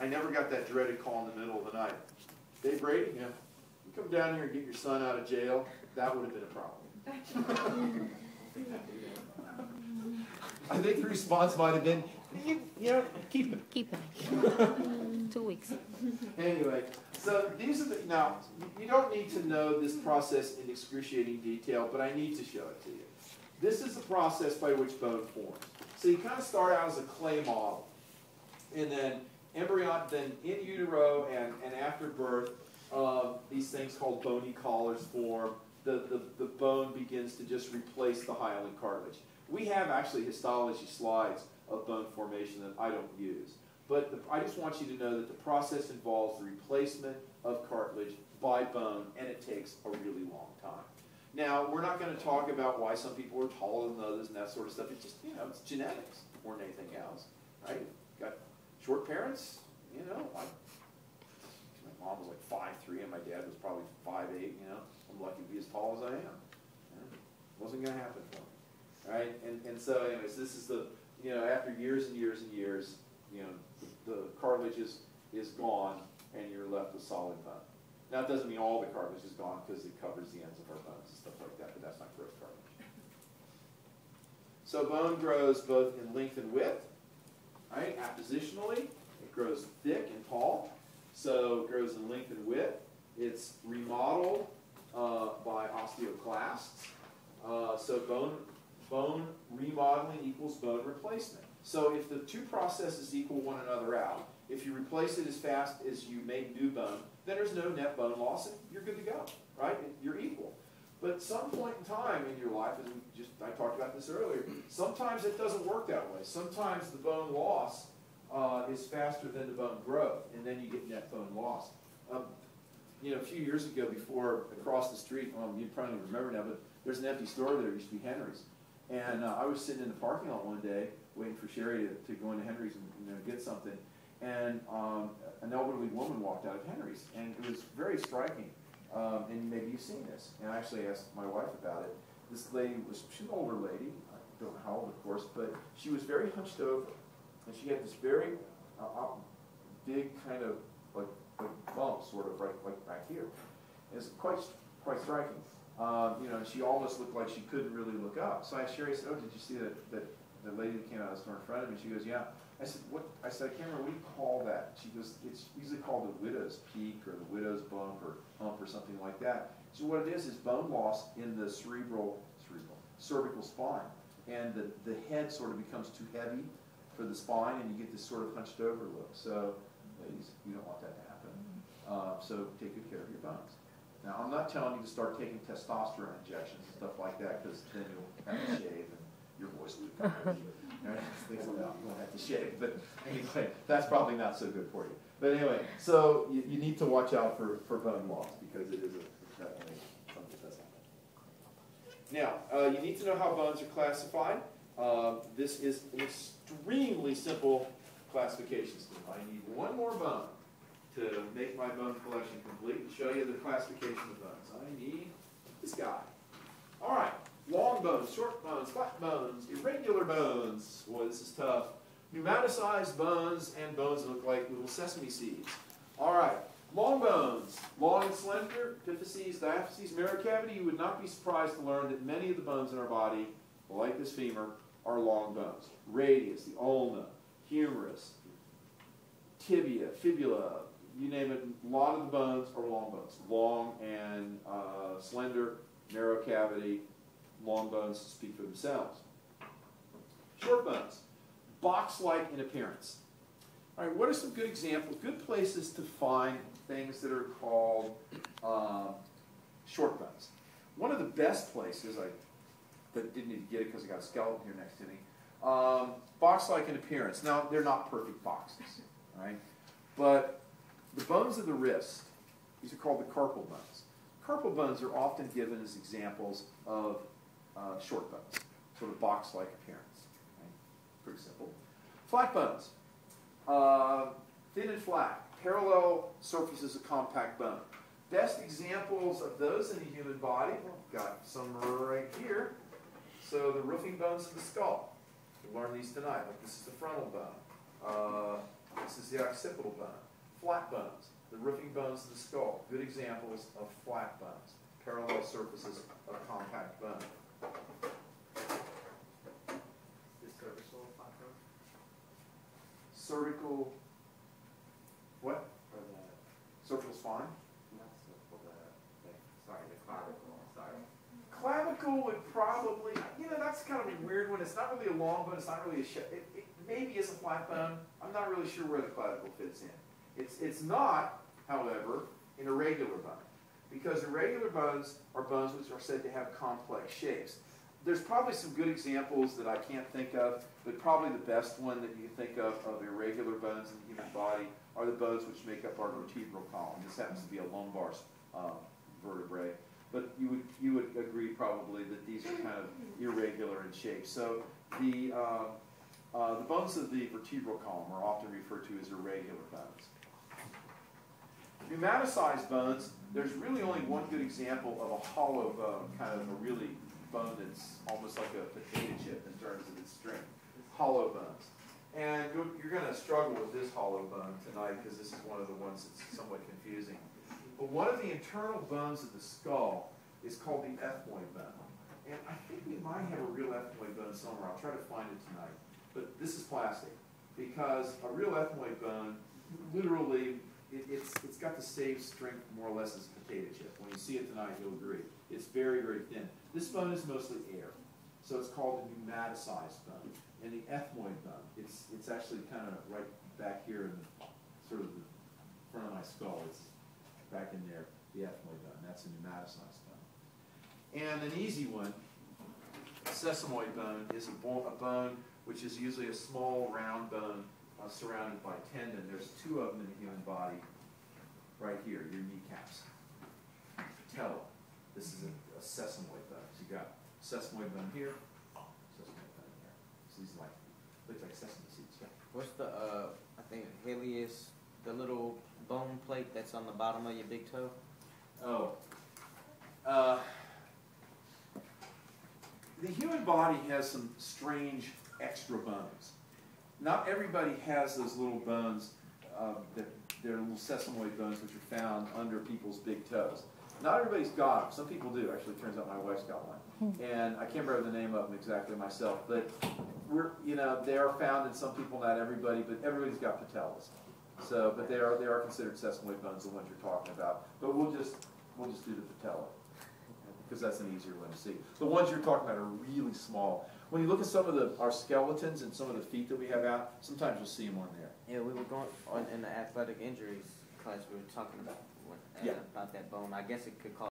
I never got that dreaded call in the middle of the night. Dave Brady, you come down here and get your son out of jail. That would have been a problem. I think the response might have been, keep him. Keep him. 2 weeks. Anyway, so these are the, now, you don't need to know this process in excruciating detail, but I need to show it to you. This is the process by which bone forms. So you kind of start out as a clay model, and then embryon, then in utero and after birth, these things called bony collars form. The bone begins to just replace the hyaline cartilage. We have actually histology slides of bone formation that I don't use. But I just want you to know that the process involves the replacement of cartilage by bone, and it takes a really long time. Now, we're not going to talk about why some people are taller than others and that sort of stuff. It's just, it's genetics more than anything else, right? Got short parents, my mom was like 5'3", and my dad was probably 5'8", I'm lucky to be as tall as I am. It wasn't going to happen for me, right? And so anyways, this is the, after years and years and years, the cartilage is gone, and you're left with solid bone. Now, it doesn't mean all the cartilage is gone because it covers the ends of our bones and stuff like that, but that's not growth cartilage. So bone grows both in length and width, right? Appositionally, it grows thick and tall. So it grows in length and width. It's remodeled by osteoclasts. So bone remodeling equals bone replacement. So if the two processes equal one another out, if you replace it as fast as you make new bone, then there's no net bone loss, and you're good to go, right? You're equal. But at some point in time in your life, and I talked about this earlier, sometimes it doesn't work that way. Sometimes the bone loss is faster than the bone growth, and then you get net bone loss. A few years ago, before across the street, you probably don't remember now, but there's an empty store there. It used to be Henry's. And I was sitting in the parking lot one day waiting for Sherry to go into Henry's and get something. And an elderly woman walked out of Henry's, and it was very striking. And maybe you've seen this. And I actually asked my wife about it. This lady she's an older lady. I don't know how old, of course, but she was very hunched over. And she had this very big kind of like bump, sort of like back here. And it's quite striking. She almost looked like she couldn't really look up. So I asked Sherry, I said, "Oh, did you see that the lady that came out of the store in front of me?" She goes, "Yeah." I said, "What?" I said, "I can't remember. What do you call that?" She goes, "It's usually called the widow's peak or the widow's bump or hump or something like that." So what it is bone loss in the cervical spine, and the head sort of becomes too heavy for the spine, and you get this sort of hunched over look. So, ladies, you don't want that to happen. So take good care of your bones. Now, I'm not telling you to start taking testosterone injections and stuff like that, because then you'll have to shave and your voice will become things like that. You won't have to shave. But anyway, that's probably not so good for you. But anyway, so you need to watch out for bone loss, because it is definitely something that does happen. Now, you need to know how bones are classified. This is an extremely simple classification scheme. I need one more bone to make my bone collection complete and show you the classification of bones. I need this guy. All right, long bones, short bones, flat bones, irregular bones. Boy, this is tough. Pneumaticized bones and bones that look like little sesame seeds. All right, long bones, long and slender, epiphyses, diaphyses, marrow cavity. You would not be surprised to learn that many of the bones in our body, like this femur, are long bones. Radius, the ulna, humerus, tibia, fibula, you name it, a lot of the bones are long bones. Long and slender, narrow cavity, long bones speak for themselves. Short bones, box-like in appearance. All right, what are some good examples, good places to find things that are called short bones? One of the best places, I didn't need to get it because I got a skeleton here next to me, box-like in appearance. Now, they're not perfect boxes, all right? But the bones of the wrist, these are called the carpal bones. Carpal bones are often given as examples of short bones, sort of box-like appearance. Right? Pretty simple. Flat bones, thin and flat, parallel surfaces of compact bone. Best examples of those in the human body, well, got some right here. So the roofing bones of the skull. We'll learn these tonight. Like this is the frontal bone. This is the occipital bone. Flat bones, the roofing bones of the skull. Good examples of flat bones, parallel surfaces of compact bone. Is cervical flat bone? Cervical, what? Or the, Cervical spine? not cervical, the clavicle, sorry. Clavicle would probably, that's kind of a weird one. It's not really a long bone. It's not really a it maybe is a flat bone. I'm not really sure where the clavicle fits in. It's not, however, an irregular bone, because irregular bones are bones which are said to have complex shapes. There's probably some good examples that I can't think of, but probably the best one that you can think of irregular bones in the human body are the bones which make up our vertebral column. This happens to be a lumbar vertebrae, but you would agree probably that these are kind of irregular in shape. So the bones of the vertebral column are often referred to as irregular bones. Pneumaticized bones, there's really only one good example of a hollow bone, kind of a really bone that's almost like a potato chip in terms of its strength. Hollow bones. And you're going to struggle with this hollow bone tonight because this is one of the ones that's somewhat confusing. But one of the internal bones of the skull is called the ethmoid bone. And I think we might have a real ethmoid bone somewhere. I'll try to find it tonight. But this is plastic, because a real ethmoid bone, literally, it's got the same strength more or less as a potato chip. When you see it tonight, you'll agree. It's very, very thin. This bone is mostly air, so it's called the pneumaticized bone. And the ethmoid bone, it's actually kind of right back here in sort of the front of my skull. It's back in there, the ethmoid bone. That's a pneumaticized bone. And an easy one, sesamoid bone, is a bone which is usually a small round bone surrounded by tendon. There's two of them in the human body right here, your kneecaps. Patella. This is a sesamoid bone. So you got sesamoid bone here, sesamoid bone here. So these look like sesame seeds. Yeah. What's the, I think Helius, the little bone plate that's on the bottom of your big toe? Oh. The human body has some strange extra bones. Not everybody has those little bones, they're little sesamoid bones which are found under people's big toes. Not everybody's got them. Some people do. Actually, it turns out my wife's got one. And I can't remember the name of them exactly myself, but they are found in some people, not everybody, but everybody's got patellas. So, but they are considered sesamoid bones, the ones you're talking about. But we'll just do the patella, because that's an easier one to see. The ones you're talking about are really small. When you look at some of our skeletons and some of the feet that we have out, sometimes you'll see them on there. Yeah, we were going in the athletic injuries class. We were talking about that bone. I guess it could cause